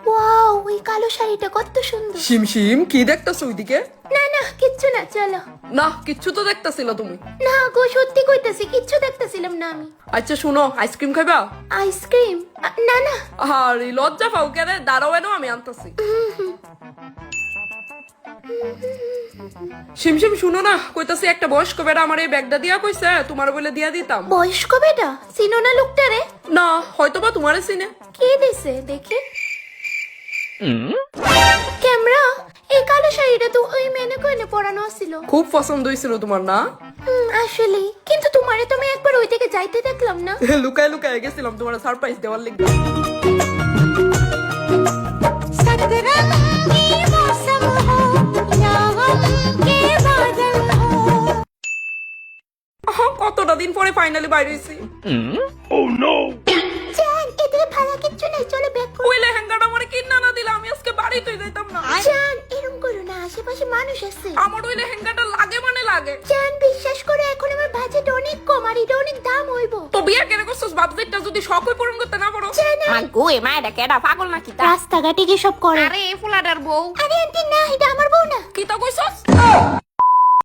Wow, ওই কালো শাড়িটা কত সুন্দর। শিমশিম কি দেখতেছো ওইদিকে? না না, কিচ্ছু না, চলো। না কিচ্ছু তো দেখতেছিল তুমি। না গো, সত্যি কইতাছি, কিচ্ছু দেখতেছিলাম না আমি। আচ্ছা শুনো, আইসক্রিম খাইবা? আইসক্রিম? না না। আরে লজ্জা পাও কেন? দাঁড়াও এনো, আমি আনতাছি। শিমশিম শুনো না, কইতাছি একটা বয়স্ক বেড়া আমার এই ব্যাগটা দিয়া কইছে তোমার বলে দিয়া দিতাম। বয়স্ক বেটা? চিনো না লোকটারে? না হয়তোবা তোমারে চিনে। কে দিছে দেখি? ক্যামেরা, এই কালো শাড়িটা তো ওই মেনে কইনে পরানো ছিল। খুব পছন্দ হয়েছিল তোমার না? আসলে কিন্তু তোমারে তো আমি একবার ওই দিকে যাইতে দেখলাম না। লুকায় লুকায় গেছিলাম তোমার সারপ্রাইজ দেওয়ার লিগে। কতটা দিন পরে ফাইনালি বাইরে হইছি। জান, এদিকে ভালো কিচ্ছু নাই, চলো ব্যাক করো। ওই লেহেঙ্গাটা আমারে কিনা না দিলে আমি আজকে বাড়িতেই যাইতাম না। জান, এরকম করো না, আশেপাশে মানুষ আছে। আমার ওই লেহেঙ্গাটা লাগে মানে লাগে। জান, বিশ্বাস করো, এখন আমার বাজেট অনেক কম আর এটা অনেক দাম হইব। তো বিয়া কেন করছস? বাবজেটটা যদি শখই পূরণ করতে না পারো। মাগো এ মায়েরা কেডা পাগল নাকি তা? রাস্তাঘাটে কি সব করে? আরে ফুলাডার বউ। আরে আন্টি না, এটা আমার বউ না। কি তা কইছস?